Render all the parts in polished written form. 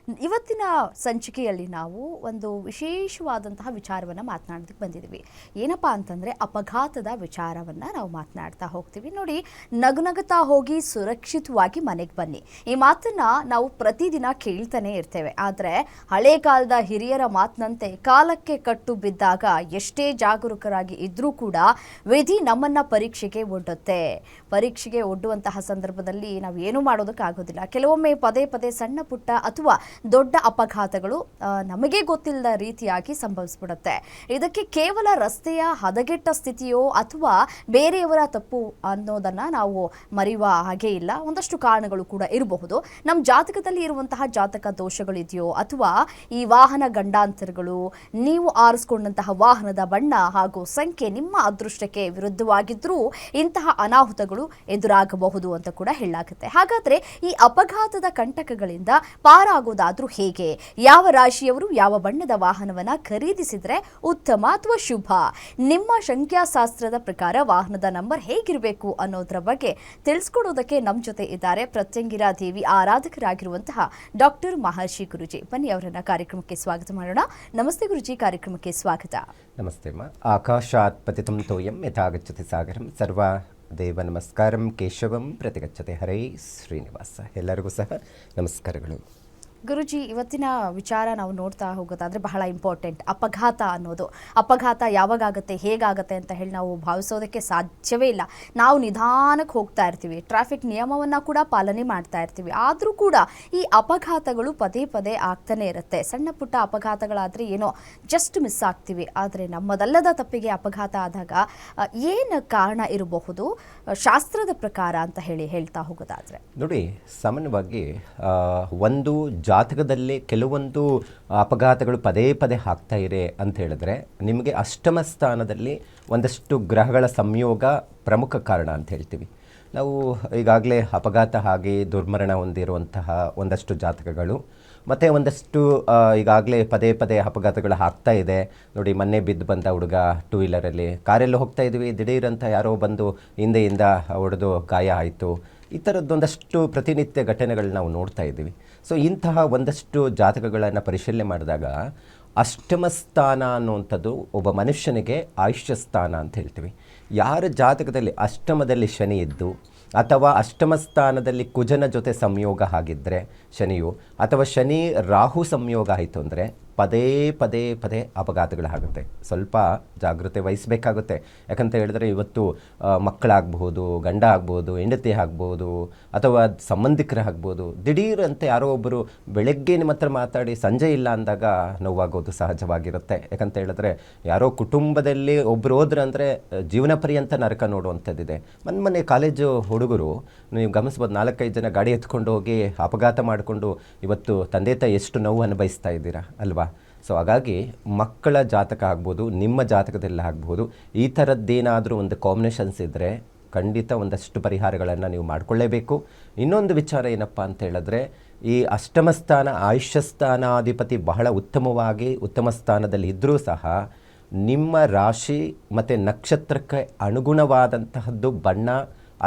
ಇವತ್ತಿನ ಸಂಚಿಕೆಯಲ್ಲಿ ನಾವು ಒಂದು ವಿಶೇಷವಾದಂತಹ ವಿಚಾರವನ್ನು ಮಾತನಾಡೋದಕ್ಕೆ ಬಂದಿದ್ದೀವಿ. ಏನಪ್ಪಾ ಅಂತಂದರೆ ಅಪಘಾತದ ವಿಚಾರವನ್ನು ನಾವು ಮಾತನಾಡ್ತಾ ಹೋಗ್ತೀವಿ. ನೋಡಿ, ನಗುನಗುತ್ತಾ ಹೋಗಿ ಸುರಕ್ಷಿತವಾಗಿ ಮನೆಗೆ ಬನ್ನಿ. ಈ ಮಾತನ್ನು ನಾವು ಪ್ರತಿದಿನ ಕೇಳ್ತಾನೆ ಇರ್ತೇವೆ. ಆದರೆ ಹಳೆ ಕಾಲದ ಹಿರಿಯರ ಮಾತಿನಂತೆ ಕಾಲಕ್ಕೆ ಕಟ್ಟು ಬಿದ್ದಾಗ ಎಷ್ಟೇ ಜಾಗರೂಕರಾಗಿ ಇದ್ರೂ ಕೂಡ ವಿಧಿ ನಮ್ಮನ್ನು ಪರೀಕ್ಷೆಗೆ ಒಡ್ಡುತ್ತೆ. ಪರೀಕ್ಷೆಗೆ ಒಡ್ಡುವಂತಹ ಸಂದರ್ಭದಲ್ಲಿ ನಾವು ಏನೂ ಮಾಡೋದಕ್ಕಾಗೋದಿಲ್ಲ. ಕೆಲವೊಮ್ಮೆ ಪದೇ ಪದೇ ಸಣ್ಣ ಪುಟ್ಟ ಅಥವಾ ದೊಡ್ಡ ಅಪಘಾತಗಳು ನಮಗೆ ಗೊತ್ತಿಲ್ಲದ ರೀತಿಯಾಗಿ ಸಂಭವಿಸ್ಬಿಡುತ್ತೆ. ಇದಕ್ಕೆ ಕೇವಲ ರಸ್ತೆಯ ಹದಗೆಟ್ಟ ಸ್ಥಿತಿಯೋ ಅಥವಾ ಬೇರೆಯವರ ತಪ್ಪು ಅನ್ನೋದನ್ನು ನಾವು ಮರೆಯುವ ಹಾಗೆ ಇಲ್ಲ. ಒಂದಷ್ಟು ಕಾರಣಗಳು ಕೂಡ ಇರಬಹುದು. ನಮ್ಮ ಜಾತಕದಲ್ಲಿ ಇರುವಂತಹ ಜಾತಕ ದೋಷಗಳಿದೆಯೋ ಅಥವಾ ಈ ವಾಹನ ಗಂಡಾಂತರಗಳು, ನೀವು ಆರಿಸ್ಕೊಂಡಂತಹ ವಾಹನದ ಬಣ್ಣ ಹಾಗೂ ಸಂಖ್ಯೆ ನಿಮ್ಮ ಅದೃಷ್ಟಕ್ಕೆ ವಿರುದ್ಧವಾಗಿದ್ದರೂ ಇಂತಹ ಅನಾಹುತಗಳು ಎದುರಾಗಬಹುದು ಅಂತ ಕೂಡ ಹೇಳಲಾಗುತ್ತೆ. ಹಾಗಾದರೆ ಈ ಅಪಘಾತದ ಕಂಟಕಗಳಿಂದ ಪಾರಾಗೋದಾದ್ರೂ ಹೇಗೆ? ಯಾವ ರಾಶಿಯವರು ಯಾವ ಬಣ್ಣದ ವಾಹನವನ್ನು ಖರೀದಿಸಿದರೆ ಉತ್ತಮ ಅಥವಾ ಶುಭ? ನಿಮ್ಮ ಸಂಖ್ಯಾಶಾಸ್ತ್ರದ ಪ್ರಕಾರ ವಾಹನದ ನಂಬರ್ ಹೇಗಿರಬೇಕು ಅನ್ನೋದರ ಬಗ್ಗೆ ತಿಳಿಸ್ಕೊಡೋದಕ್ಕೆ ನಮ್ಮ ಜೊತೆ ಇದ್ದಾರೆ ಪ್ರತ್ಯಂಗಿರ ದೇವಿ ಆರಾಧಕರಾಗಿರುವಂತಹ ಡಾಕ್ಟರ್ ಮಹರ್ಷಿ ಗುರುಜಿ. ಬನ್ನಿ ಅವರನ್ನ ಕಾರ್ಯಕ್ರಮಕ್ಕೆ ಸ್ವಾಗತ ಮಾಡೋಣ. ನಮಸ್ತೆ ಗುರುಜಿ, ಕಾರ್ಯಕ್ರಮಕ್ಕೆ ಸ್ವಾಗತ. ನಮಸ್ತೆ ಅಮ್ಮ. ಆಕಾಶಾತ್ ಪತಿತಂ ತೋಯಂ ಯಥಾಗಚ್ಚತಿ ಸಾಗರಂ ಸರ್ವ ದೇವ ನಮಸ್ಕಾರಂ ಕೇಶವಂ ಪ್ರತಿಗಚ್ಚತೆ ಹರೇ ಶ್ರೀನಿವಾಸ. ಎಲ್ಲರಿಗೂ ಸಹ ನಮಸ್ಕಾರಗಳು. ಗುರುಜಿ, ಇವತ್ತಿನ ವಿಚಾರ ನಾವು ನೋಡ್ತಾ ಹೋಗೋದಾದರೆ ಬಹಳ ಇಂಪಾರ್ಟೆಂಟ್. ಅಪಘಾತ ಅನ್ನೋದು, ಅಪಘಾತ ಯಾವಾಗತ್ತೆ ಹೇಗಾಗತ್ತೆ ಅಂತ ಹೇಳಿ ನಾವು ಭಾವಿಸೋದಕ್ಕೆ ಸಾಧ್ಯವೇ ಇಲ್ಲ. ನಾವು ನಿಧಾನಕ್ಕೆ ಹೋಗ್ತಾ ಇರ್ತೀವಿ, ಟ್ರಾಫಿಕ್ ನಿಯಮವನ್ನು ಕೂಡ ಪಾಲನೆ ಮಾಡ್ತಾ ಇರ್ತೀವಿ. ಆದರೂ ಕೂಡ ಈ ಅಪಘಾತಗಳು ಪದೇ ಪದೇ ಆಗ್ತಾನೆ ಇರುತ್ತೆ. ಸಣ್ಣ ಪುಟ್ಟ ಅಪಘಾತಗಳಾದರೆ ಏನೋ ಜಸ್ಟ್ ಮಿಸ್ ಆಗ್ತೀವಿ. ಆದರೆ ನಮ್ಮದಲ್ಲದ ತಪ್ಪಿಗೆ ಅಪಘಾತ ಆದಾಗ ಏನು ಕಾರಣ ಇರಬಹುದು ಶಾಸ್ತ್ರದ ಪ್ರಕಾರ ಅಂತ ಹೇಳ್ತಾ ಹೋಗೋದಾದರೆ? ನೋಡಿ, ಸಾಮಾನ್ಯವಾಗಿ ಒಂದು ಜಾತಕದಲ್ಲಿ ಕೆಲವೊಂದು ಅಪಘಾತಗಳು ಪದೇ ಪದೇ ಆಗ್ತಾ ಇದೆ ಅಂತ ಹೇಳಿದ್ರೆ ನಿಮಗೆ ಅಷ್ಟಮ ಸ್ಥಾನದಲ್ಲಿ ಒಂದಷ್ಟು ಗ್ರಹಗಳ ಸಂಯೋಗ ಪ್ರಮುಖ ಕಾರಣ ಅಂತ ಹೇಳ್ತೀವಿ ನಾವು. ಈಗಾಗಲೇ ಅಪಘಾತ ಹಾಗೆ ದುರ್ಮರಣ ಹೊಂದಿರುವಂತಹ ಒಂದಷ್ಟು ಜಾತಕಗಳು ಮತ್ತು ಒಂದಷ್ಟು ಈಗಾಗಲೇ ಪದೇ ಪದೇ ಅಪಘಾತಗಳು ಆಗ್ತಾ ಇದೆ. ನೋಡಿ, ಮೊನ್ನೆ ಬಿದ್ದು ಬಂದ ಹುಡುಗ ಟೂ ವೀಲರಲ್ಲಿ ಕಾರೆಲ್ಲ ಹೋಗ್ತಾ ಇದ್ವಿ, ದಿಢೀರಂತ ಯಾರೋ ಬಂದು ಹಿಂದೆಯಿಂದ ಹೊಡೆದು ಗಾಯ ಆಯಿತು. ಈ ಥರದ್ದೊಂದಷ್ಟು ಪ್ರತಿನಿತ್ಯ ಘಟನೆಗಳು ನಾವು ನೋಡ್ತಾ ಇದ್ದೀವಿ. ಸೊ ಇಂತಹ ಒಂದಷ್ಟು ಜಾತಕಗಳನ್ನು ಪರಿಶೀಲನೆ ಮಾಡಿದಾಗ ಅಷ್ಟಮ ಸ್ಥಾನ ಅನ್ನುವಂಥದ್ದು ಒಬ್ಬ ಮನುಷ್ಯನಿಗೆ ಆಯುಷ್ಯ ಸ್ಥಾನ ಅಂತ ಹೇಳ್ತೀವಿ. ಯಾರ ಜಾತಕದಲ್ಲಿ ಅಷ್ಟಮದಲ್ಲಿ ಶನಿ ಇದ್ದು ಅಥವಾ ಅಷ್ಟಮ ಸ್ಥಾನದಲ್ಲಿ ಕುಜನ ಜೊತೆ ಸಂಯೋಗ ಆಗಿದ್ದರೆ ಶನಿಯು, ಅಥವಾ ಶನಿ ರಾಹು ಸಂಯೋಗ ಆಯಿತು ಅಂದರೆ ಪದೇ ಪದೇ ಪದೇ ಅಪಘಾತಗಳಾಗುತ್ತೆ. ಸ್ವಲ್ಪ ಜಾಗೃತೆ ವಹಿಸಬೇಕಾಗುತ್ತೆ. ಯಾಕಂತ ಹೇಳಿದ್ರೆ ಇವತ್ತು ಮಕ್ಕಳಾಗಬಹುದು, ಗಂಡ ಆಗ್ಬೋದು, ಹೆಂಡತಿ ಆಗ್ಬೋದು, ಅಥವಾ ಸಂಬಂಧಿಕರಾಗ್ಬೋದು. ದಿಢೀರಂತೆ ಯಾರೋ ಒಬ್ಬರು ಬೆಳಗ್ಗೆ ನಿಮ್ಮ ಹತ್ರ ಮಾತಾಡಿ ಸಂಜೆ ಇಲ್ಲ ಅಂದಾಗ ನೋವಾಗೋದು ಸಹಜವಾಗಿರುತ್ತೆ. ಯಾಕಂತ ಹೇಳಿದ್ರೆ ಯಾರೋ ಕುಟುಂಬದಲ್ಲಿ ಒಬ್ಬರು ಹೋದ್ರೆ ಅಂದರೆ ಜೀವನ ಪರ್ಯಂತ ನರಕ ನೋಡುವಂಥದ್ದಿದೆ. ಮೊನ್ನೆ ಕಾಲೇಜು ಹುಡುಗರು ನೀವು ಗಮನಿಸ್ಬೋದು, 4-5 ಜನ ಗಾಡಿ ಎತ್ಕೊಂಡು ಹೋಗಿ ಅಪಘಾತ ಮಾಡಿಕೊಂಡು ಇವತ್ತು ತಂದೆ ತಾಯಿ ಎಷ್ಟು ನೋವು ಅನುಭವಿಸ್ತಾ ಇದ್ದೀರಾ ಅಲ್ವಾ? ಸೊ ಹಾಗಾಗಿ ಮಕ್ಕಳ ಜಾತಕ ಆಗ್ಬೋದು, ನಿಮ್ಮ ಜಾತಕದಲ್ಲಿ ಆಗ್ಬೋದು, ಈ ಥರದ್ದೇನಾದರೂ ಒಂದು ಕಾಂಬಿನೇಷನ್ಸ್ ಇದ್ದರೆ ಖಂಡಿತ ಒಂದಷ್ಟು ಪರಿಹಾರಗಳನ್ನು ನೀವು ಮಾಡಿಕೊಳ್ಳೇಬೇಕು. ಇನ್ನೊಂದು ವಿಚಾರ ಏನಪ್ಪ ಅಂತ ಹೇಳಿದ್ರೆ, ಈ ಅಷ್ಟಮ ಸ್ಥಾನ ಆಯುಷ್ಯ ಸ್ಥಾನಾಧಿಪತಿ ಬಹಳ ಉತ್ತಮ ಸ್ಥಾನದಲ್ಲಿ ಇದ್ದರೂ ಸಹ ನಿಮ್ಮ ರಾಶಿ ಮತ್ತು ನಕ್ಷತ್ರಕ್ಕೆ ಅನುಗುಣವಾದಂತಹದ್ದು ಬಣ್ಣ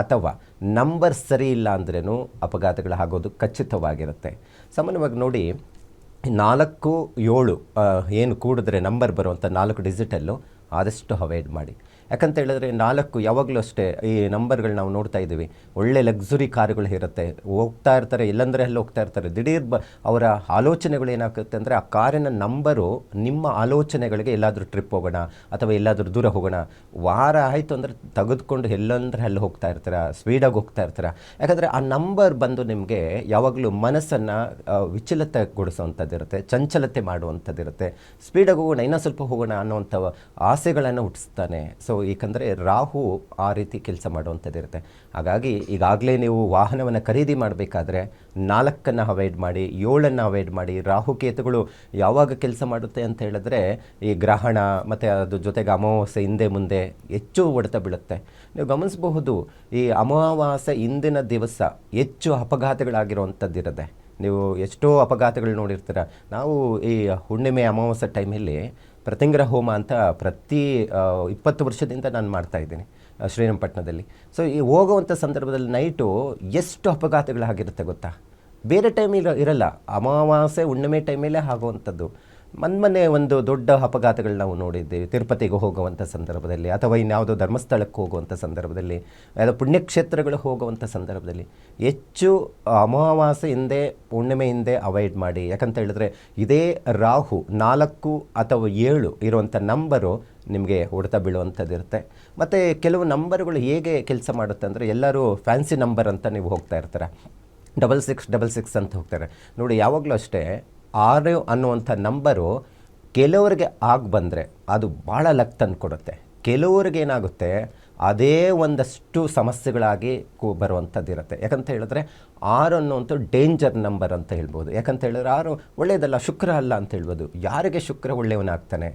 ಅಥವಾ ನಂಬರ್ ಸರಿ ಇಲ್ಲ ಅಂದ್ರೂ ಅಪಘಾತಗಳಾಗೋದು ಖಚಿತವಾಗಿರುತ್ತೆ. ಸಾಮಾನ್ಯವಾಗಿ ನೋಡಿ, 4, 7 ಏನು ಕೂಡಿದ್ರೆ ನಂಬರ್ ಬರುವಂಥ 4 ಡಿಜಿಟಲ್ಲು ಆದಷ್ಟು ಅವಾಯ್ಡ್ ಮಾಡಿ. ಯಾಕಂತ ಹೇಳಿದ್ರೆ 4 ಯಾವಾಗಲೂ ಅಷ್ಟೇ ಈ ನಂಬರ್ಗಳು ನಾವು ನೋಡ್ತಾ ಇದ್ದೀವಿ. ಒಳ್ಳೆ ಲಕ್ಸುರಿ ಕಾರುಗಳು ಇರುತ್ತೆ, ಹೋಗ್ತಾ ಇರ್ತಾರೆ, ಎಲ್ಲಂದರೆ ಅಲ್ಲಿ ಹೋಗ್ತಾ ಇರ್ತಾರೆ. ದಿಢೀರ್ ಅವರ ಆಲೋಚನೆಗಳು ಏನಾಗುತ್ತೆ ಅಂದರೆ ಆ ಕಾರಿನ ನಂಬರು ನಿಮ್ಮ ಆಲೋಚನೆಗಳಿಗೆ ಎಲ್ಲಾದರೂ ಟ್ರಿಪ್ ಹೋಗೋಣ ಅಥವಾ ಎಲ್ಲಾದರೂ ದೂರ ಹೋಗೋಣ, ವಾರ ಆಯಿತು ಅಂದರೆ ತೆಗೆದುಕೊಂಡು ಎಲ್ಲಂದ್ರೆ ಅಲ್ಲಿ ಹೋಗ್ತಾ ಇರ್ತಾರೆ, ಸ್ಪೀಡಾಗಿ ಹೋಗ್ತಾ ಇರ್ತಾರೆ. ಯಾಕಂದರೆ ಆ ನಂಬರ್ ಬಂದು ನಿಮಗೆ ಯಾವಾಗಲೂ ಮನಸ್ಸನ್ನು ವಿಚಲಿತಗೊಳಿಸುವಂಥದ್ದಿರುತ್ತೆ, ಚಂಚಲತೆ ಮಾಡುವಂಥದ್ದಿರುತ್ತೆ. ಸ್ಪೀಡಾಗಿ ಹೋಗೋಣ, ಇನ್ನೂ ಸ್ವಲ್ಪ ಹೋಗೋಣ ಅನ್ನೋವಂಥ ಆಸೆಗಳನ್ನು ಹುಟ್ಟಿಸ್ತಾನೆ. ಸೊ ಏಕೆಂದರೆ ರಾಹು ಆ ರೀತಿ ಕೆಲಸ ಮಾಡುವಂಥದ್ದಿರುತ್ತೆ. ಹಾಗಾಗಿ ಈಗಾಗಲೇ ನೀವು ವಾಹನವನ್ನು ಖರೀದಿ ಮಾಡಬೇಕಾದ್ರೆ 4 ಅವಾಯ್ಡ್ ಮಾಡಿ, 7 ಅವಾಯ್ಡ್ ಮಾಡಿ. ರಾಹುಕೇತುಗಳು ಯಾವಾಗ ಕೆಲಸ ಮಾಡುತ್ತೆ ಅಂತ ಹೇಳಿದ್ರೆ ಈ ಗ್ರಹಣ ಮತ್ತು ಅದು ಜೊತೆಗೆ ಅಮಾವಾಸ್ಯೆ ಹಿಂದೆ ಮುಂದೆ ಹೆಚ್ಚು ಹೊಡೆತ ಬೀಳುತ್ತೆ. ನೀವು ಗಮನಿಸಬಹುದು, ಈ ಅಮಾವಾಸ್ಯೆ ಹಿಂದಿನ ದಿವಸ ಹೆಚ್ಚು ಅಪಘಾತಗಳಾಗಿರುವಂಥದ್ದಿರುತ್ತೆ. ನೀವು ಎಷ್ಟೋ ಅಪಘಾತಗಳು ನೋಡಿರ್ತೀರ. ನಾವು ಈ ಹುಣ್ಣಿಮೆ ಅಮಾವಾಸ್ಯೆ ಟೈಮಲ್ಲಿ ಪ್ರತಿಂಗ್ರ ಹೋಮ ಅಂತ ಪ್ರತಿ 20 ವರ್ಷದಿಂದ ನಾನು ಮಾಡ್ತಾಯಿದ್ದೀನಿ ಶ್ರೀರಂಗಪಟ್ಟಣದಲ್ಲಿ. ಸೊ ಈ ಹೋಗುವಂಥ ಸಂದರ್ಭದಲ್ಲಿ ನೈಟು ಎಷ್ಟು ಅಪಘಾತಗಳಾಗಿರುತ್ತೆ ಗೊತ್ತಾ? ಬೇರೆ ಟೈಮ್ ಇರಲ್ಲ. ಅಮಾವಾಸ್ಯೆ ಹುಣ್ಣಿಮೆ ಟೈಮಲ್ಲೇ ಆಗುವಂಥದ್ದು. ಮೊನ್ನೆ ಒಂದು ದೊಡ್ಡ ಅಪಘಾತಗಳು ನಾವು ನೋಡಿದ್ದೇವೆ. ತಿರುಪತಿಗೆ ಹೋಗುವಂಥ ಸಂದರ್ಭದಲ್ಲಿ, ಅಥವಾ ಇನ್ಯಾವುದೋ ಧರ್ಮಸ್ಥಳಕ್ಕೆ ಹೋಗುವಂಥ ಸಂದರ್ಭದಲ್ಲಿ, ಯಾವುದೋ ಪುಣ್ಯಕ್ಷೇತ್ರಗಳು ಹೋಗುವಂಥ ಸಂದರ್ಭದಲ್ಲಿ ಹೆಚ್ಚು ಅಮಾವಾಸ್ಯೆ ಹಿಂದೆ ಹುಣ್ಣಿಮೆ ಹಿಂದೆ ಅವಾಯ್ಡ್ ಮಾಡಿ. ಯಾಕಂತ ಹೇಳಿದ್ರೆ ಇದೇ ರಾಹು 4 ಅಥವಾ 7 ಇರುವಂಥ ನಂಬರು ನಿಮಗೆ ಹೊಡೆತ ಬೀಳುವಂಥದ್ದು ಇರುತ್ತೆ. ಮತ್ತು ಕೆಲವು ನಂಬರ್ಗಳು ಹೇಗೆ ಕೆಲಸ ಮಾಡುತ್ತೆ ಅಂದರೆ, ಎಲ್ಲರೂ ಫ್ಯಾನ್ಸಿ ನಂಬರ್ ಅಂತ ನೀವು ಹೋಗ್ತಾ ಇರ್ತಾರೆ, 6666 ಅಂತ ಹೋಗ್ತಾರೆ ನೋಡಿ. ಯಾವಾಗಲೂ ಅಷ್ಟೇ 6 ಅನ್ನುವಂಥ ನಂಬರು ಕೆಲವರಿಗೆ ಬಂದರೆ ಅದು ಭಾಳ ಲಕ್ ತಂದು ಕೊಡುತ್ತೆ. ಕೆಲವರಿಗೆ ಏನಾಗುತ್ತೆ, ಅದೇ ಒಂದಷ್ಟು ಸಮಸ್ಯೆಗಳಾಗಿ ಬರುವಂಥದ್ದು ಇರುತ್ತೆ. ಯಾಕಂತ ಹೇಳಿದ್ರೆ 6 ಅನ್ನುವಂಥ ಡೇಂಜರ್ ನಂಬರ್ ಅಂತ ಹೇಳ್ಬೋದು. ಯಾಕಂತ ಹೇಳಿದ್ರೆ 6 ಒಳ್ಳೆಯದಲ್ಲ, ಶುಕ್ರ ಅಲ್ಲ ಅಂತ ಹೇಳ್ಬೋದು. ಯಾರಿಗೆ ಶುಕ್ರ ಒಳ್ಳೆಯವನಾಗ್ತಾನೆ?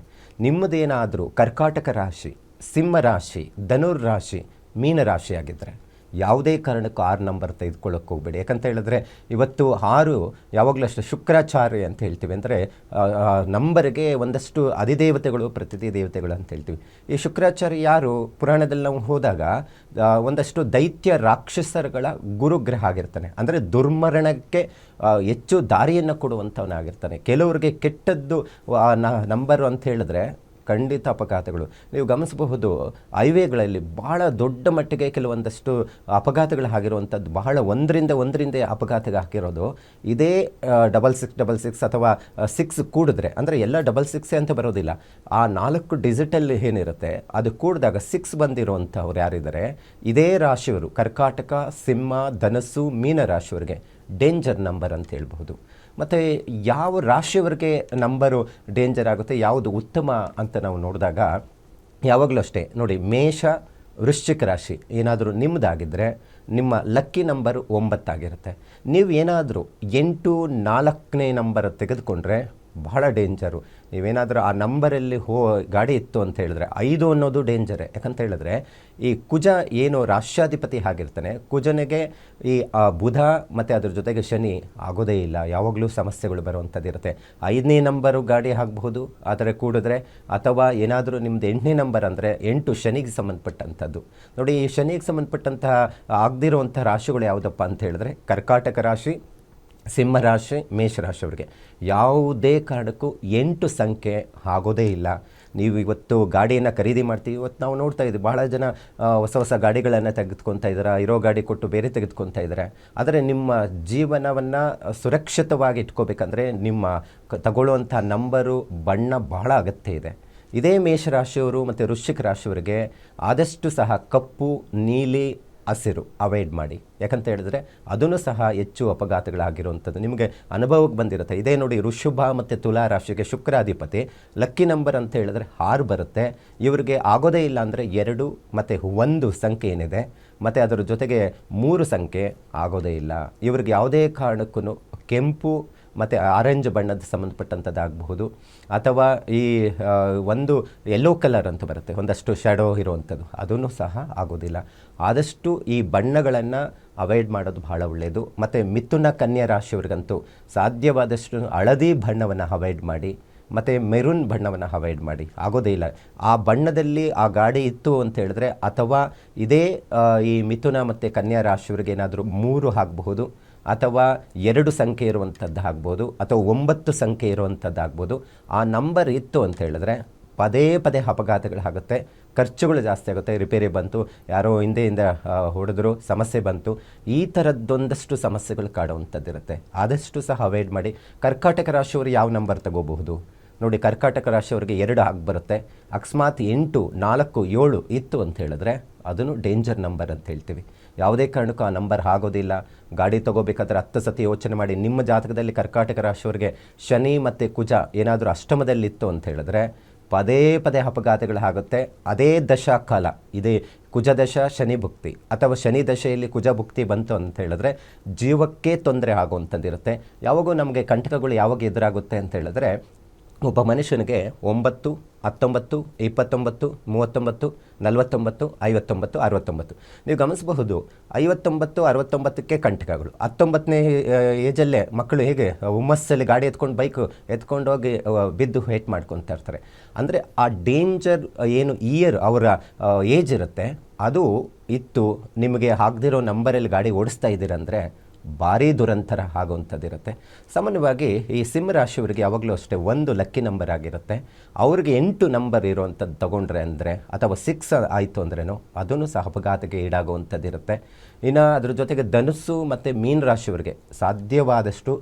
ನಿಮ್ಮದೇನಾದರೂ ಕರ್ಕಾಟಕ ರಾಶಿ, ಸಿಂಹ ರಾಶಿ, ಧನುರ್ ರಾಶಿ, ಮೀನ ರಾಶಿ ಆಗಿದ್ದರೆ ಯಾವುದೇ ಕಾರಣಕ್ಕೂ 6 ನಂಬರ್ ತೆಗೆದುಕೊಳ್ಳೋಕೆ ಹೋಗಬೇಡಿ. ಯಾಕಂತ ಹೇಳಿದ್ರೆ ಇವತ್ತು 6 ಯಾವಾಗಲೂ ಅಷ್ಟೇ ಶುಕ್ರಾಚಾರ್ಯ ಅಂತ ಹೇಳ್ತೀವಿ. ಅಂದರೆ ನಂಬರ್ಗೆ ಒಂದಷ್ಟು ಅಧಿದೇವತೆಗಳು, ಪ್ರತಿದಿ ದೇವತೆಗಳು ಅಂತ ಹೇಳ್ತೀವಿ. ಈ ಶುಕ್ರಾಚಾರ್ಯ ಯಾರು? ಪುರಾಣದಲ್ಲಿ ನಾವು ಹೋದಾಗ ಒಂದಷ್ಟು ದೈತ್ಯ ರಾಕ್ಷಸರುಗಳ ಗುರುಗ್ರಹ ಆಗಿರ್ತಾನೆ. ಅಂದರೆ ದುರ್ಮರಣಕ್ಕೆ ಹೆಚ್ಚು ದಾರಿಯನ್ನು ಕೊಡುವಂಥವನಾಗಿರ್ತಾನೆ. ಕೆಲವರಿಗೆ ಕೆಟ್ಟದ್ದು ನಂಬರು ಅಂತ ಹೇಳಿದ್ರೆ ಖಂಡಿತ ಅಪಘಾತಗಳು. ನೀವು ಗಮನಿಸಬಹುದು, ಹೈವೇಗಳಲ್ಲಿ ಭಾಳ ದೊಡ್ಡ ಮಟ್ಟಿಗೆ ಕೆಲವೊಂದಷ್ಟು ಅಪಘಾತಗಳು ಆಗಿರುವಂಥದ್ದು, ಬಹಳ ಒಂದರಿಂದ ಅಪಘಾತಗಳು ಆಗಿರೋದು ಇದೇ 6666 ಅಥವಾ 6 ಕೂಡಿದ್ರೆ. ಅಂದರೆ ಎಲ್ಲ 66 ಅಂತ ಬರೋದಿಲ್ಲ, ಆ 4 ಡಿಜಿಟಲ್ ಏನಿರುತ್ತೆ ಅದು ಕೂಡಿದಾಗ 6 ಬಂದಿರುವಂಥವ್ರು ಯಾರಿದ್ದಾರೆ, ಇದೇ ರಾಶಿಯವರು, ಕರ್ಕಾಟಕ, ಸಿಂಹ, ಧನಸ್ಸು, ಮೀನ ರಾಶಿಯವರಿಗೆ ಡೇಂಜರ್ ನಂಬರ್ ಅಂತ ಹೇಳ್ಬಹುದು. ಮತ್ತು ಯಾವ ರಾಶಿಯವರಿಗೆ ನಂಬರು ಡೇಂಜರ್ ಆಗುತ್ತೆ, ಯಾವುದು ಉತ್ತಮ ಅಂತ ನಾವು ನೋಡಿದಾಗ ಯಾವಾಗಲೂ ಅಷ್ಟೇ ನೋಡಿ, ಮೇಷ, ವೃಶ್ಚಿಕ ರಾಶಿ ಏನಾದರೂ ನಿಮ್ಮದಾಗಿದ್ದರೆ ನಿಮ್ಮ ಲಕ್ಕಿ ನಂಬರು 9 ಆಗಿರುತ್ತೆ. ನೀವು ಏನಾದರೂ 8, 4ನೇ ನಂಬರ್ ತೆಗೆದುಕೊಂಡ್ರೆ ಬಹಳ ಡೇಂಜರು. ನೀವೇನಾದರೂ ಆ ನಂಬರಲ್ಲಿ ಗಾಡಿ ಇತ್ತು ಅಂತ ಹೇಳಿದ್ರೆ 5 ಅನ್ನೋದು ಡೇಂಜರೇ. ಯಾಕಂತ ಹೇಳಿದ್ರೆ ಈ ಕುಜ ಏನು ರಾಷ್ಟ್ರಾಧಿಪತಿ ಆಗಿರ್ತಾನೆ, ಕುಜನಿಗೆ ಈ ಬುಧ ಮತ್ತು ಅದ್ರ ಜೊತೆಗೆ ಶನಿ ಆಗೋದೇ ಇಲ್ಲ, ಯಾವಾಗಲೂ ಸಮಸ್ಯೆಗಳು ಬರುವಂಥದ್ದು ಇರುತ್ತೆ. 5ನೇ ನಂಬರು ಗಾಡಿ ಆಗಬಹುದು ಆದರೆ ಕೂಡಿದ್ರೆ, ಅಥವಾ ಏನಾದರೂ ನಿಮ್ಮದು 8ನೇ ನಂಬರ್ ಅಂದರೆ 8 ಶನಿಗೆ ಸಂಬಂಧಪಟ್ಟಂಥದ್ದು. ನೋಡಿ, ಈ ಶನಿಗೆ ಸಂಬಂಧಪಟ್ಟಂತಹ ಆಗದಿರುವಂಥ ರಾಶಿಗಳು ಯಾವುದಪ್ಪ ಅಂತ ಹೇಳಿದ್ರೆ ಕರ್ಕಾಟಕ ರಾಶಿ, ಸಿಂಹರಾಶಿ, ಮೇಷರಾಶಿಯವರಿಗೆ ಯಾವುದೇ ಕಾರಣಕ್ಕೂ 8 ಸಂಖ್ಯೆ ಆಗೋದೇ ಇಲ್ಲ. ನೀವು ಇವತ್ತು ಗಾಡಿಯನ್ನು ಖರೀದಿ ಮಾಡ್ತೀವಿ. ಇವತ್ತು ನಾವು ನೋಡ್ತಾ ಇದ್ದೀವಿ, ಭಾಳ ಜನ ಹೊಸ ಗಾಡಿಗಳನ್ನು ತೆಗೆದುಕೊತಾ ಇದ್ದಾರೆ, ಇರೋ ಗಾಡಿ ಕೊಟ್ಟು ಬೇರೆ ತೆಗೆದುಕೊತಾ ಇದ್ದಾರೆ. ಆದರೆ ನಿಮ್ಮ ಜೀವನವನ್ನು ಸುರಕ್ಷಿತವಾಗಿ ಇಟ್ಕೋಬೇಕಂದ್ರೆ ನಿಮ್ಮ ತಗೊಳ್ಳುವಂಥ ನಂಬರು, ಬಣ್ಣ ಬಹಳ ಅಗತ್ಯ ಇದೆ. ಇದೇ ಮೇಷರಾಶಿಯವರು ಮತ್ತು ವೃಶ್ಚಿಕ ರಾಶಿಯವರಿಗೆ ಆದಷ್ಟು ಸಹ ಕಪ್ಪು, ನೀಲಿ, ಹಸಿರು ಅವಾಯ್ಡ್ ಮಾಡಿ. ಯಾಕಂತ ಹೇಳಿದ್ರೆ ಅದನ್ನು ಸಹ ಹೆಚ್ಚು ಅಪಘಾತಗಳಾಗಿರುವಂಥದ್ದು ನಿಮಗೆ ಅನುಭವಕ್ಕೆ ಬಂದಿರುತ್ತೆ. ಇದೇ ನೋಡಿ, ಋಷಭ ಮತ್ತು ತುಲಾ ರಾಶಿಗೆ ಶುಕ್ರಾಧಿಪತಿ, ಲಕ್ಕಿ ನಂಬರ್ ಅಂತ ಹೇಳಿದ್ರೆ 6 ಬರುತ್ತೆ. ಇವರಿಗೆ ಆಗೋದೇ ಇಲ್ಲ ಅಂದರೆ 2 ಮತ್ತು 1 ಸಂಖ್ಯೆ ಏನಿದೆ, ಮತ್ತು ಅದರ ಜೊತೆಗೆ 3 ಸಂಖ್ಯೆ ಆಗೋದೇ ಇಲ್ಲ. ಇವ್ರಿಗೆ ಯಾವುದೇ ಕಾರಣಕ್ಕೂ ಕೆಂಪು ಮತ್ತು ಆರೆಂಜ್ ಬಣ್ಣದ ಸಂಬಂಧಪಟ್ಟಂಥದ್ದಾಗಬಹುದು, ಅಥವಾ ಈ ಒಂದು ಯೆಲ್ಲೋ ಕಲರ್ ಅಂತ ಬರುತ್ತೆ, ಒಂದಷ್ಟು ಶ್ಯಾಡೋ ಇರುವಂಥದ್ದು, ಅದೂ ಸಹ ಆಗೋದಿಲ್ಲ. ಆದಷ್ಟು ಈ ಬಣ್ಣಗಳನ್ನು ಅವಾಯ್ಡ್ ಮಾಡೋದು ಭಾಳ ಒಳ್ಳೆಯದು. ಮತ್ತು ಮಿಥುನ, ಕನ್ಯಾ ರಾಶಿಯವರಿಗಂತೂ ಸಾಧ್ಯವಾದಷ್ಟು ಹಳದಿ ಬಣ್ಣವನ್ನು ಅವಾಯ್ಡ್ ಮಾಡಿ, ಮತ್ತು ಮೆರೂನ್ ಬಣ್ಣವನ್ನು ಅವಾಯ್ಡ್ ಮಾಡಿ. ಆಗೋದೇ ಇಲ್ಲ. ಆ ಬಣ್ಣದಲ್ಲಿ ಆ ಗಾಡಿ ಇತ್ತು ಅಂತ ಹೇಳಿದ್ರೆ, ಅಥವಾ ಇದೇ ಈ ಮಿಥುನ ಮತ್ತು ಕನ್ಯಾ ರಾಶಿಯವರಿಗೆ ಏನಾದರೂ 3 ಆಗಬಹುದು, ಅಥವಾ 2 ಸಂಖ್ಯೆ ಇರುವಂಥದ್ದು ಆಗ್ಬೋದು, ಅಥವಾ 9 ಸಂಖ್ಯೆ ಇರುವಂಥದ್ದು ಆಗ್ಬೋದು. ಆ ನಂಬರ್ ಇತ್ತು ಅಂತ ಹೇಳಿದ್ರೆ ಪದೇ ಅಪಘಾತಗಳಾಗುತ್ತೆ, ಖರ್ಚುಗಳು ಜಾಸ್ತಿ ಆಗುತ್ತೆ. ರಿಪೇರಿ ಬಂತು, ಯಾರೋ ಹಿಂದೆಯಿಂದ ಹೊಡೆದ್ರು, ಸಮಸ್ಯೆ ಬಂತು, ಈ ಥರದ್ದೊಂದಷ್ಟು ಸಮಸ್ಯೆಗಳು ಕಾಡುವಂಥದ್ದಿರುತ್ತೆ. ಆದಷ್ಟು ಸಹ ಅವಾಯ್ಡ್ ಮಾಡಿ. ಕರ್ಕಾಟಕ ರಾಶಿಯವರು ಯಾವ ನಂಬರ್ ತಗೋಬಹುದು ನೋಡಿ, ಕರ್ಕಾಟಕ ರಾಶಿಯವರಿಗೆ 2 ಬರುತ್ತೆ. ಅಕಸ್ಮಾತ್ 8, 4, 7 ಇತ್ತು ಅಂತ ಹೇಳಿದ್ರೆ ಅದನ್ನು ಡೇಂಜರ್ ನಂಬರ್ ಅಂತ ಹೇಳ್ತೀವಿ. ಯಾವುದೇ ಕಾರಣಕ್ಕೂ ಆ ನಂಬರ್ ಆಗೋದಿಲ್ಲ. ಗಾಡಿ ತೊಗೋಬೇಕಾದ್ರೆ 10 ಸತಿ ಯೋಚನೆ ಮಾಡಿ. ನಿಮ್ಮ ಜಾತಕದಲ್ಲಿ ಕರ್ಕಾಟಕ ರಾಶಿಯವರಿಗೆ ಶನಿ ಮತ್ತು ಕುಜ ಏನಾದರೂ ಅಷ್ಟಮದಲ್ಲಿತ್ತು ಅಂತ ಹೇಳಿದ್ರೆ ಪದೇ ಅಪಘಾತಗಳಾಗುತ್ತೆ. ಅದೇ ದಶಾಕಾಲ, ಇದೇ ಕುಜ ದಶ ಶನಿ ಭುಕ್ತಿ, ಅಥವಾ ಶನಿ ದಶೆಯಲ್ಲಿ ಕುಜ ಭುಕ್ತಿ ಬಂತು ಅಂತ ಹೇಳಿದ್ರೆ ಜೀವಕ್ಕೆ ತೊಂದರೆ ಆಗುವಂಥದ್ದಿರುತ್ತೆ. ಯಾವಾಗೂ ನಮಗೆ ಕಂಟಕಗಳು ಯಾವಾಗ ಎದುರಾಗುತ್ತೆ ಅಂತ ಹೇಳಿದ್ರೆ, ಒಬ್ಬ ಮನುಷ್ಯನಿಗೆ 9, 19, 29, 39, 49, 59, 69. ನೀವು ಗಮನಿಸಬಹುದು, 59, 69ಕ್ಕೆ ಕಂಟಕಗಳು. 19ನೇ ಏಜಲ್ಲೇ ಮಕ್ಕಳು ಹೇಗೆ ಹುಮ್ಮಸ್ಸಲ್ಲಿ ಗಾಡಿ ಬೈಕ್ ಎತ್ಕೊಂಡೋಗಿ ಬಿದ್ದು ಹೇಟ್ ಮಾಡ್ಕೊತಾ ಇರ್ತಾರೆ. ಅಂದರೆ ಆ ಡೇಂಜರ್ ಏನು ಇಯರ್ ಅವರ ಏಜ್ ಇರುತ್ತೆ ಅದು ಇತ್ತು. ನಿಮಗೆ ಆಗದಿರೋ ನಂಬರಲ್ಲಿ ಗಾಡಿ ಓಡಿಸ್ತಾ ಇದ್ದೀರಂದರೆ ಭಾರೀ ದುರಂತರ ಆಗುವಂಥದ್ದಿರುತ್ತೆ. ಸಾಮಾನ್ಯವಾಗಿ ಈ ಸಿಂಹ ರಾಶಿಯವರಿಗೆ ಯಾವಾಗಲೂ ಅಷ್ಟೇ ಒಂದು ಲಕ್ಕಿ ನಂಬರ್ ಆಗಿರುತ್ತೆ. ಅವ್ರಿಗೆ 8 ನಂಬರ್ ಇರುವಂಥದ್ದು ತಗೊಂಡ್ರೆ ಅಂದರೆ ಅಥವಾ 6 ಆಯಿತು ಅಂದ್ರೇನೋ ಅದನ್ನು ಸಹ ಅಪಘಾತಕ್ಕೆ ಈಡಾಗುವಂಥದ್ದಿರುತ್ತೆ. ಇನ್ನು ಅದ್ರ ಜೊತೆಗೆ ಧನುಸ್ಸು ಮತ್ತು ಮೀನ ರಾಶಿಯವರಿಗೆ ಸಾಧ್ಯವಾದಷ್ಟು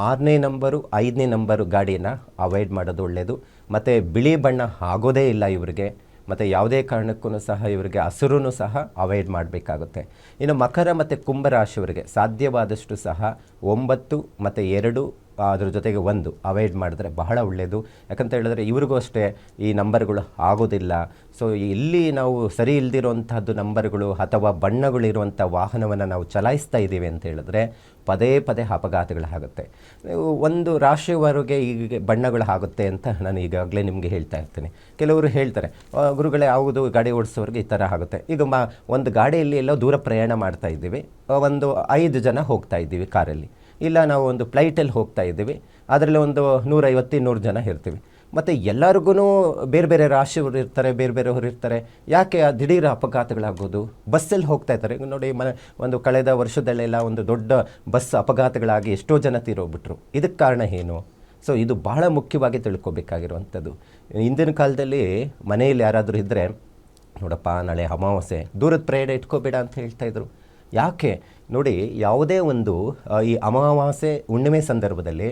6ನೇ ನಂಬರು 5ನೇ ನಂಬರು ಗಾಡಿಯನ್ನು ಅವಾಯ್ಡ್ ಮಾಡೋದು ಒಳ್ಳೆಯದು. ಮತ್ತು ಬಿಳಿ ಬಣ್ಣ ಆಗೋದೇ ಇಲ್ಲ ಇವರಿಗೆ. ಮತ್ತು ಯಾವುದೇ ಕಾರಣಕ್ಕೂ ಸಹ ಇವರಿಗೆ ಹಸಿರೂ ಸಹ ಅವಾಯ್ಡ್ ಮಾಡಬೇಕಾಗುತ್ತೆ. ಇನ್ನು ಮಕರ ಮತ್ತು ಕುಂಭರಾಶಿಯವರಿಗೆ ಸಾಧ್ಯವಾದಷ್ಟು ಸಹ 9 ಮತ್ತು 2 ಅದ್ರ ಜೊತೆಗೆ 1 ಅವಾಯ್ಡ್ ಮಾಡಿದ್ರೆ ಬಹಳ ಒಳ್ಳೆಯದು. ಯಾಕಂತ ಹೇಳಿದ್ರೆ ಇವ್ರಿಗೂ ಅಷ್ಟೇ ಈ ನಂಬರ್ಗಳು ಆಗೋದಿಲ್ಲ. ಸೊ ಇಲ್ಲಿ ನಾವು ಸರಿ ಇಲ್ದಿರೋಂಥದ್ದು ನಂಬರ್ಗಳು ಅಥವಾ ಬಣ್ಣಗಳಿರುವಂಥ ವಾಹನವನ್ನು ನಾವು ಚಲಾಯಿಸ್ತಾ ಇದ್ದೀವಿ ಅಂತ ಹೇಳಿದ್ರೆ ಪದೇ ಪದೇ ಅಪಘಾತಗಳಾಗುತ್ತೆ. ಒಂದು ರಾಶಿಯವರೆಗೆ ಈಗ ಬಣ್ಣಗಳು ಆಗುತ್ತೆ ಅಂತ ನಾನು ಈಗಾಗಲೇ ನಿಮಗೆ ಹೇಳ್ತಾ ಇರ್ತೀನಿ. ಕೆಲವರು ಹೇಳ್ತಾರೆ ಗುರುಗಳೇ ಯಾವುದು ಗಾಡಿ ಓಡಿಸೋರಿಗೆ ಈ ಥರ ಆಗುತ್ತೆ. ಈಗ ಒಂದು ಗಾಡಿಯಲ್ಲಿ ಎಲ್ಲೋ ದೂರ ಪ್ರಯಾಣ ಮಾಡ್ತಾ ಇದ್ದೀವಿ, ಒಂದು 5 ಜನ ಹೋಗ್ತಾ ಇದ್ದೀವಿ ಕಾರಲ್ಲಿ, ಇಲ್ಲ ನಾವು ಒಂದು ಫ್ಲೈಟಲ್ಲಿ ಹೋಗ್ತಾ ಇದ್ದೀವಿ, ಅದರಲ್ಲಿ ಒಂದು 150-200 ಜನ ಇರ್ತೀವಿ. ಮತ್ತು ಎಲ್ಲರಿಗೂ ಬೇರೆ ಬೇರೆ ರಾಶಿಯವರು ಇರ್ತಾರೆ, ಬೇರೆ ಬೇರೆಯವರು ಇರ್ತಾರೆ. ಯಾಕೆ ದಿಢೀರ್ ಅಪಘಾತಗಳಾಗೋದು? ಬಸ್ಸಲ್ಲಿ ಹೋಗ್ತಾ ಇರ್ತಾರೆ. ಈಗ ನೋಡಿ ಒಂದು ಕಳೆದ ವರ್ಷದಲ್ಲೆಲ್ಲ ಒಂದು ದೊಡ್ಡ ಬಸ್ ಅಪಘಾತಗಳಾಗಿ ಎಷ್ಟೋ ಜನ ತೀರೋಗ್ಬಿಟ್ರು. ಇದಕ್ಕೆ ಕಾರಣ ಏನು? ಸೊ ಇದು ಬಹಳ ಮುಖ್ಯವಾಗಿ ತಿಳ್ಕೊಬೇಕಾಗಿರುವಂಥದ್ದು. ಹಿಂದಿನ ಕಾಲದಲ್ಲಿ ಮನೆಯಲ್ಲಿ ಯಾರಾದರೂ ಇದ್ದರೆ, ನೋಡಪ್ಪ ನಾಳೆ ಅಮಾವಾಸ್ಯೆ, ದೂರದ ಪ್ರಯಾಣ ಇಟ್ಕೋಬೇಡ ಅಂತ ಹೇಳ್ತಾಯಿದ್ರು. ಯಾಕೆ ನೋಡಿ, ಯಾವುದೇ ಒಂದು ಈ ಅಮಾವಾಸ್ಯೆ ಹುಣ್ಣಿಮೆ ಸಂದರ್ಭದಲ್ಲಿ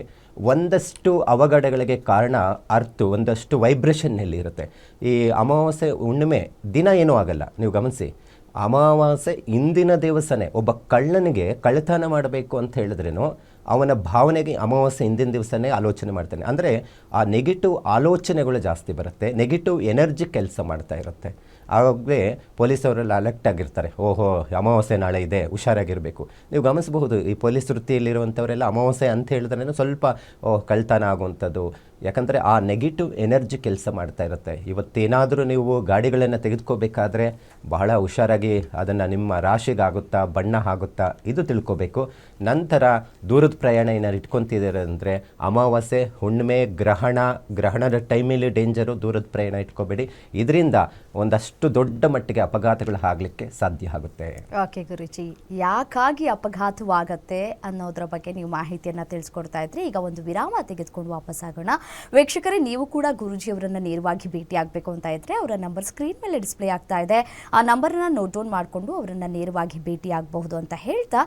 ಒಂದಷ್ಟು ಅವಘಡಗಳಿಗೆ ಕಾರಣ ಒಂದಷ್ಟು ವೈಬ್ರೇಷನ್ನಲ್ಲಿ ಇರುತ್ತೆ. ಈ ಅಮಾವಾಸ್ಯೆ ಹುಣ್ಣಿಮೆ ದಿನ ಏನೂ ಆಗಲ್ಲ, ನೀವು ಗಮನಿಸಿ. ಅಮಾವಾಸ್ಯೆ ಇಂದಿನ ದಿವಸನೇ ಒಬ್ಬ ಕಳ್ಳನಿಗೆ ಕಳ್ಳತನ ಮಾಡಬೇಕು ಅಂತ ಹೇಳಿದ್ರೇನು ಅವನ ಭಾವನೆಗೆ ಅಮಾವಾಸ್ಯೆ ಹಿಂದಿನ ದಿವಸನೇ ಆಲೋಚನೆ ಮಾಡ್ತಾನೆ. ಅಂದರೆ ಆ ನೆಗೆಟಿವ್ ಆಲೋಚನೆಗಳು ಜಾಸ್ತಿ ಬರುತ್ತೆ, ನೆಗೆಟಿವ್ ಎನರ್ಜಿ ಕೆಲಸ ಮಾಡ್ತಾ ಇರುತ್ತೆ. ಆವಾಗಲೇ ಪೊಲೀಸವರೆಲ್ಲ ಅಲರ್ಟ್ ಆಗಿರ್ತಾರೆ, ಓಹೋ ಅಮಾವಾಸ್ಯೆ ನಾಳೆ ಇದೆ, ಹುಷಾರಾಗಿರಬೇಕು. ನೀವು ಗಮನಿಸಬಹುದು, ಈ ಪೊಲೀಸ್ ವೃತ್ತಿಯಲ್ಲಿರುವಂಥವರೆಲ್ಲ ಅಮಾವಾಸ್ಯೆ ಅಂತ ಹೇಳಿದ್ರೇನು ಸ್ವಲ್ಪ ಕಳ್ತನ ಆಗುವಂಥದ್ದು. ಯಾಕಂದರೆ ಆ ನೆಗೆಟಿವ್ ಎನರ್ಜಿ ಕೆಲಸ ಮಾಡ್ತಾ ಇರುತ್ತೆ. ಇವತ್ತೇನಾದರೂ ನೀವು ಗಾಡಿಗಳನ್ನು ತೆಗೆದುಕೋಬೇಕಾದ್ರೆ ಬಹಳ ಹುಷಾರಾಗಿ ಅದನ್ನು ನಿಮ್ಮ ರಾಶಿಗಾಗುತ್ತಾ, ಬಣ್ಣ ಆಗುತ್ತಾ, ಇದು ತಿಳ್ಕೊಬೇಕು. ನಂತರ ದೂರದ ಪ್ರಯಾಣ ಏನಾರು ಇಟ್ಕೊತಿದ್ದಾರೆ ಅಂದರೆ ಅಮಾವಾಸ್ಯೆ, ಹುಣ್ಣಿಮೆ, ಗ್ರಹಣದ ಟೈಮಲ್ಲಿ ಡೇಂಜರು, ದೂರದ ಪ್ರಯಾಣ ಇಟ್ಕೋಬೇಡಿ. ಇದರಿಂದ ಒಂದಷ್ಟು ದೊಡ್ಡ ಮಟ್ಟಿಗೆ ಅಪಘಾತಗಳು ಆಗಲಿಕ್ಕೆ ಸಾಧ್ಯ ಆಗುತ್ತೆ. ಓಕೆ ಗುರುಜಿ, ಯಾಕಾಗಿ ಅಪಘಾತವಾಗತ್ತೆ ಅನ್ನೋದ್ರ ಬಗ್ಗೆ ನೀವು ಮಾಹಿತಿಯನ್ನು ತಿಳಿಸ್ಕೊಡ್ತಾ ಇದ್ರಿ. ಈಗ ಒಂದು ವಿರಾಮ ತೆಗೆದುಕೊಂಡು ವಾಪಸ್ ಆಗೋಣ. ವೀಕ್ಷಕರೇ, ನೀವು ಕೂಡ ಗುರುಜಿಯವರನ್ನು ನೇರವಾಗಿ ಭೇಟಿ ಆಗಬೇಕು ಅಂತ ಇದ್ದರೆ ಅವರ ನಂಬರ್ ಸ್ಕ್ರೀನ್ ಮೇಲೆ ಡಿಸ್ಪ್ಲೇ ಆಗ್ತಾ ಇದೆ. ಆ ನಂಬರನ್ನು ನೋಟ್ ಡೌನ್ ಮಾಡಿಕೊಂಡು ಅವರನ್ನು ನೇರವಾಗಿ ಭೇಟಿ ಆಗಬಹುದು ಅಂತ ಹೇಳ್ತಾ